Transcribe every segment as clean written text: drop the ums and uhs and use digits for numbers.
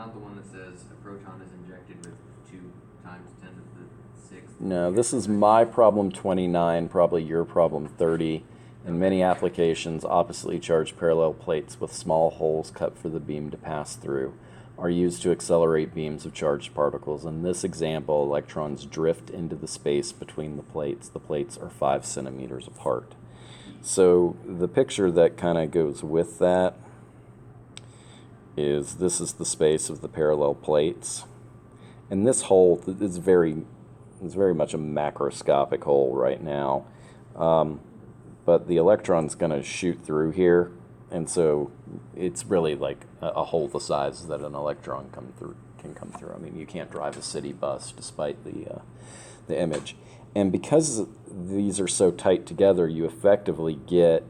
not the one that says a proton is injected with 2 times 10 to the 6th. No, this is my problem 29, probably your problem 30. In many applications, oppositely charged parallel plates with small holes cut for the beam to pass through are used to accelerate beams of charged particles. In this example, electrons drift into the space between the plates. The plates are 5 centimeters apart. So the picture that kind of goes with that is this is the space of the parallel plates. And this hole is very much a macroscopic hole right now. But the electron's going to shoot through here, and so it's really like a hole the size that an electron can come through. I mean, you can't drive a city bus despite the image. And because these are so tight together, you effectively get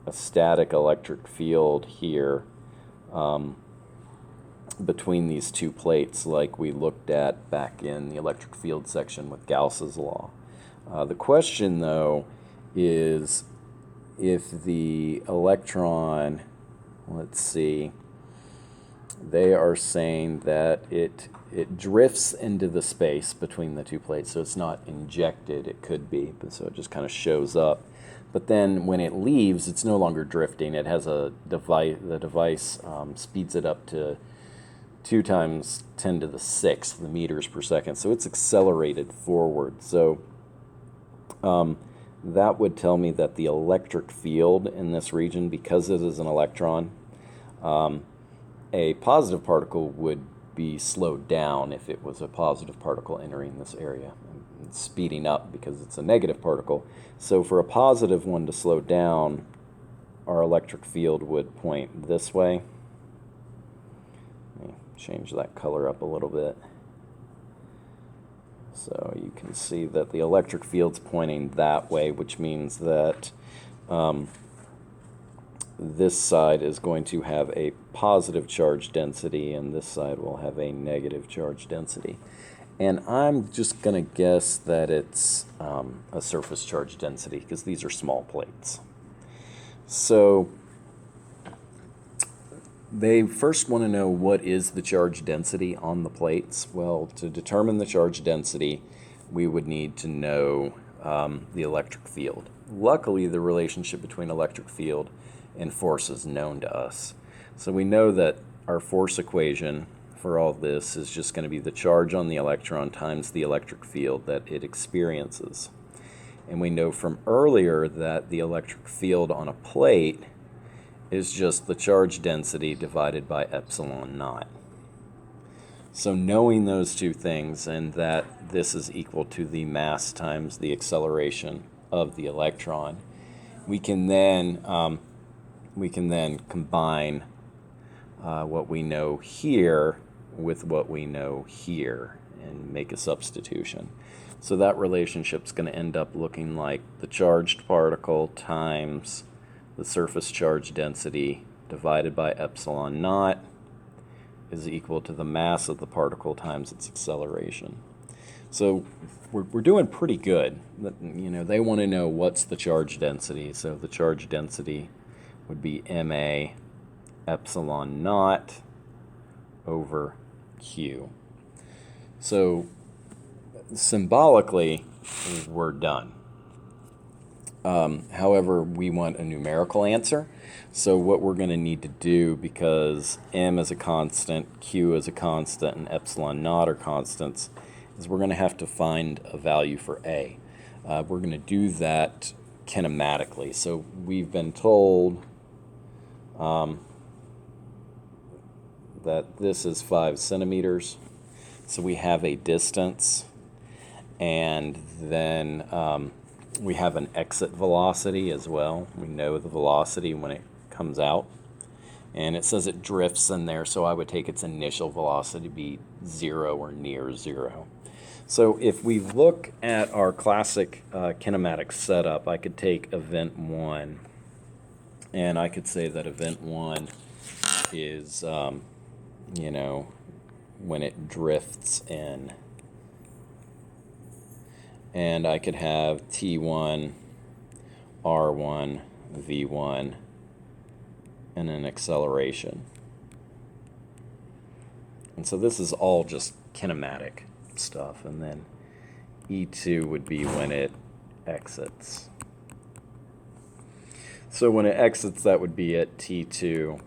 a static electric field here between these two plates, like we looked at back in the electric field section with Gauss's law. The question, though, is if the electron, let's see, they are saying that it drifts into the space between the two plates, so it's not injected. It could be, but so it just kind of shows up. But then when it leaves, it's no longer drifting. It has a device. The device speeds it up to 2 times 10 to the 6th the meters per second, so it's accelerated forward. So that would tell me that the electric field in this region, because it is an electron, a positive particle would be slowed down if it was a positive particle entering this area. It's speeding up because it's a negative particle. So for a positive one to slow down, our electric field would point this way. Let me change that color up a little bit. So you can see that the electric field's pointing that way, which means that this side is going to have a positive charge density, and this side will have a negative charge density. And I'm just going to guess that it's a surface charge density, because these are small plates. So they first want to know what is the charge density on the plates. Well, to determine the charge density, we would need to know the electric field. Luckily, the relationship between electric field and force is known to us. So we know that our force equation for all this is just going to be the charge on the electron times the electric field that it experiences. And we know from earlier that the electric field on a plate is just the charge density divided by epsilon naught. So knowing those two things, and that this is equal to the mass times the acceleration of the electron, we can then combine what we know here with what we know here and make a substitution. So that relationship is going to end up looking like the charged particle times the surface charge density divided by epsilon naught is equal to the mass of the particle times its acceleration. So we're doing pretty good. You know, they want to know what's the charge density. So the charge density would be ma epsilon naught over q. So symbolically, we're done. However, we want a numerical answer. So what we're going to need to do, because m is a constant, q is a constant, and epsilon naught are constants, is we're going to have to find a value for a. We're going to do that kinematically. So we've been told that this is 5 centimeters. So we have a distance, and then we have an exit velocity as well. We know the velocity when it comes out. And it says it drifts in there, so I would take its initial velocity to be 0 or near 0. So if we look at our classic kinematic setup, I could take event 1, and I could say that event 1 is, you know, when it drifts in. And I could have T1, R1, V1, and an acceleration. And so this is all just kinematic stuff. And then E2 would be when it exits. So when it exits, that would be at T2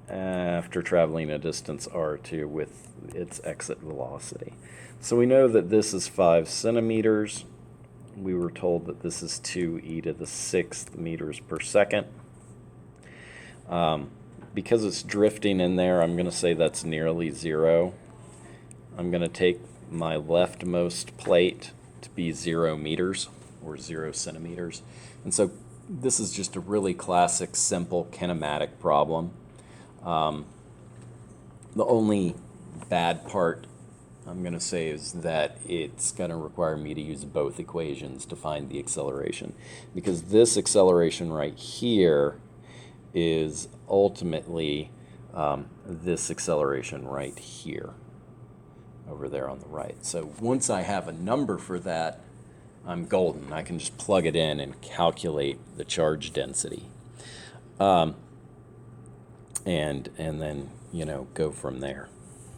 after traveling a distance R2 with its exit velocity. So we know that this is 5 centimeters. We were told that this is 2 e to the 6th meters per second. Because it's drifting in there, I'm going to say that's nearly 0. I'm going to take my leftmost plate to be 0 meters or 0 centimeters. And so this is just a really classic, simple kinematic problem. The only bad part I'm going to say is that it's going to require me to use both equations to find the acceleration, because this acceleration right here is ultimately this acceleration right here over there on the right. So once I have a number for that, I'm golden. I can just plug it in and calculate the charge density, and then go from there.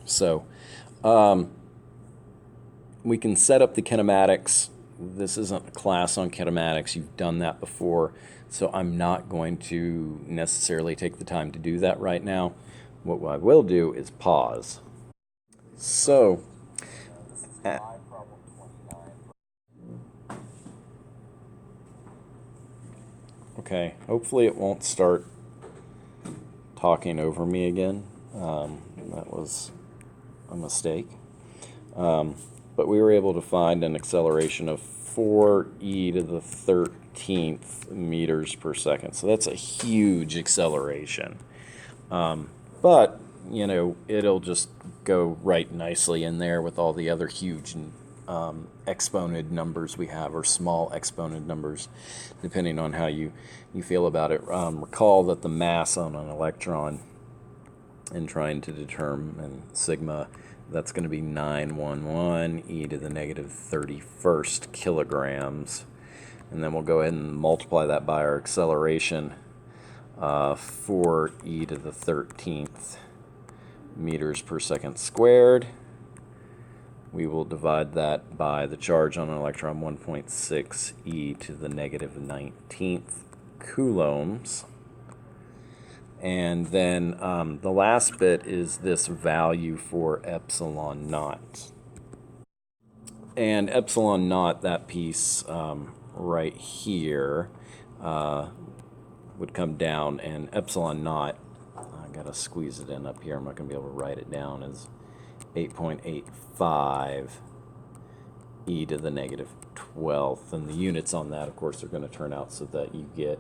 So we can set up the kinematics. This isn't a class on kinematics. You've done that before, so I'm not going to necessarily take the time to do that right now. What I will do is pause. So okay, hopefully it won't start talking over me again. That was a mistake. But we were able to find an acceleration of 4 e to the 13th meters per second. So that's a huge acceleration. But, it'll just go right nicely in there with all the other huge exponent numbers we have, or small exponent numbers, depending on how you feel about it. Recall that the mass on an electron, in trying to determine sigma, that's going to be 911 e to the negative 31st kilograms. And then we'll go ahead and multiply that by our acceleration, 4 e to the 13th meters per second squared. We will divide that by the charge on an electron, 1.6 e to the negative 19th coulombs. And then the last bit is this value for epsilon naught. And epsilon naught, that piece right here, would come down, and epsilon naught, I gotta squeeze it in up here, I'm not gonna be able to write it down, is 8.85 e to the negative 12th. And the units on that, of course, are going to turn out so that you get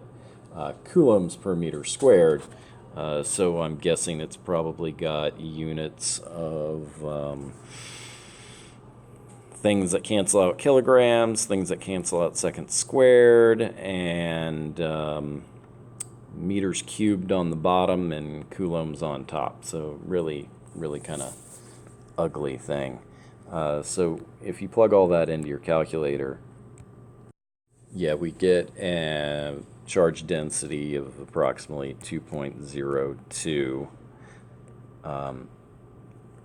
coulombs per meter squared. So I'm guessing it's probably got units of things that cancel out kilograms, things that cancel out seconds squared, and meters cubed on the bottom and coulombs on top. So really, really kind of ugly thing. So if you plug all that into your calculator, yeah, we get a charge density of approximately 2.02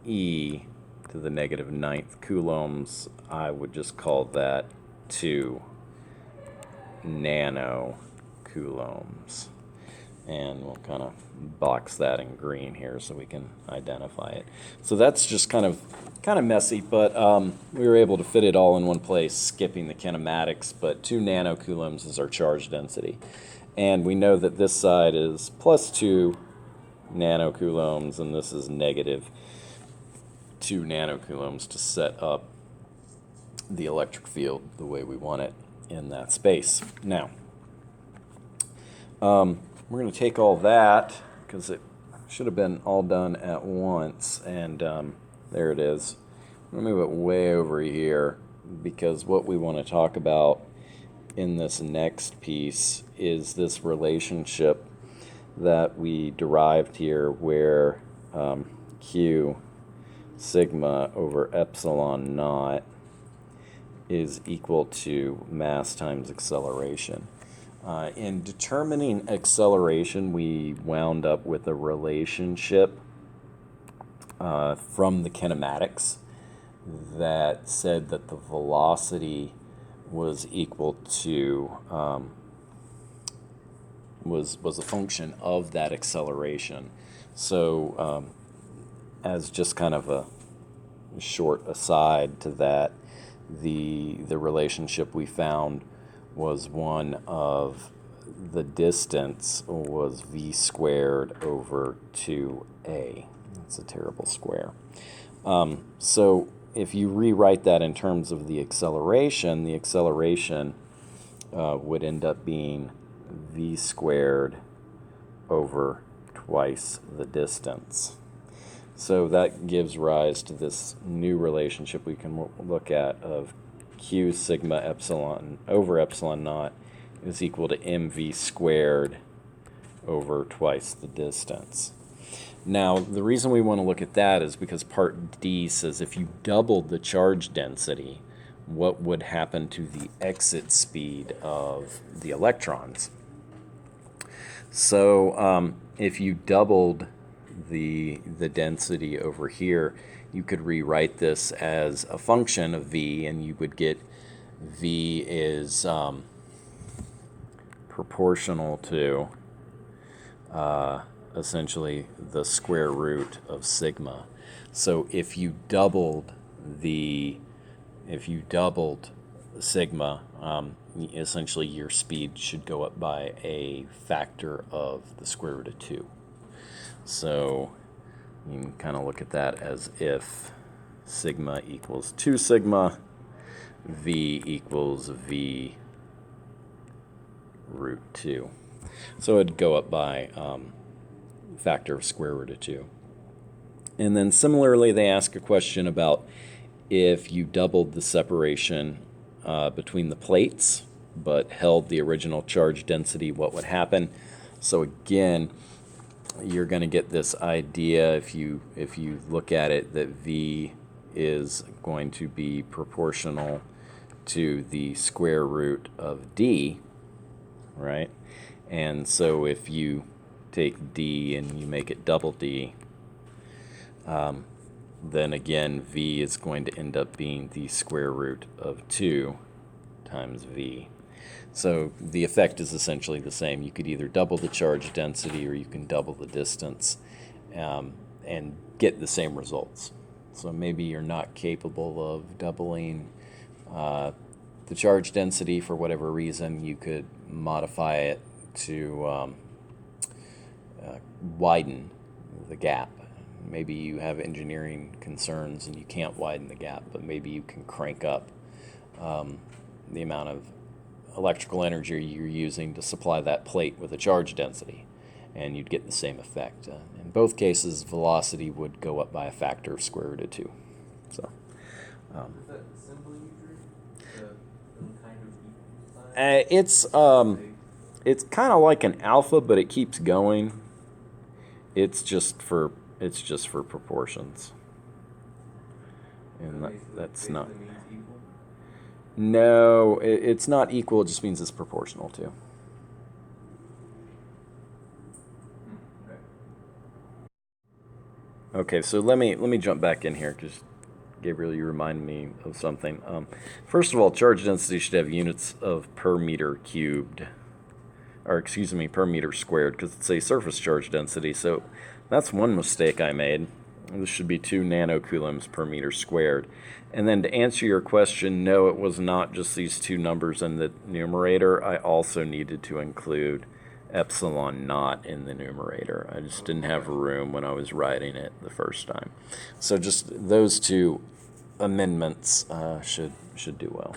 e to the negative 9th coulombs. I would just call that 2 nano coulombs. And we'll kind of box that in green here so we can identify it. So that's just kind of messy, but we were able to fit it all in one place, skipping the kinematics. But 2 nanocoulombs is our charge density. And we know that this side is plus 2 nanocoulombs, and this is negative 2 nanocoulombs to set up the electric field the way we want it in that space. Now, we're going to take all that, because it should have been all done at once, and there it is. I'm going to move it way over here, because what we want to talk about in this next piece is this relationship that we derived here, where Q sigma over epsilon naught is equal to mass times acceleration. In determining acceleration, we wound up with a relationship from the kinematics that said that the velocity was equal to was a function of that acceleration. So as just kind of a short aside to that, the relationship we found was one of the distance was v squared over 2a. That's a terrible square. So if you rewrite that in terms of the acceleration would end up being v squared over twice the distance. So that gives rise to this new relationship we can look at of q sigma epsilon over epsilon naught is equal to mv squared over twice the distance. Now, the reason we want to look at that is because part D says if you doubled the charge density, what would happen to the exit speed of the electrons? So if you doubled the density over here, you could rewrite this as a function of v, and you would get v is proportional to essentially the square root of sigma. So if you doubled sigma, essentially your speed should go up by a factor of the square root of 2. So you can kind of look at that as if sigma equals 2 sigma, v equals v root 2. So it'd go up by factor of square root of 2. And then similarly, they ask a question about if you doubled the separation between the plates but held the original charge density, what would happen? So again, you're going to get this idea if you look at it that v is going to be proportional to the square root of d, right? And so if you take d and you make it double d, then again v is going to end up being the square root of 2 times v. So the effect is essentially the same. You could either double the charge density or you can double the distance and get the same results. So maybe you're not capable of doubling the charge density for whatever reason. You could modify it to widen the gap. Maybe you have engineering concerns and you can't widen the gap, but maybe you can crank up the amount of electrical energy you're using to supply that plate with a charge density, and you'd get the same effect. In both cases, velocity would go up by a factor of square root of 2. So, is that symbol you drew? The kind of equal sign? it's kind of like an alpha, but it keeps going. It's just for proportions, and that's not. Means equal? No, it's not equal. It just means it's proportional to. Okay, so let me jump back in here because Gabriel, you remind me of something. First of all, charge density should have units of per meter cubed, or excuse me, per meter squared, because it's a surface charge density. So that's one mistake I made. This should be 2 nanocoulombs per meter squared. And then to answer your question, no, it was not just these two numbers in the numerator. I also needed to include epsilon naught in the numerator. I just didn't have room when I was writing it the first time. So just those two amendments should do well.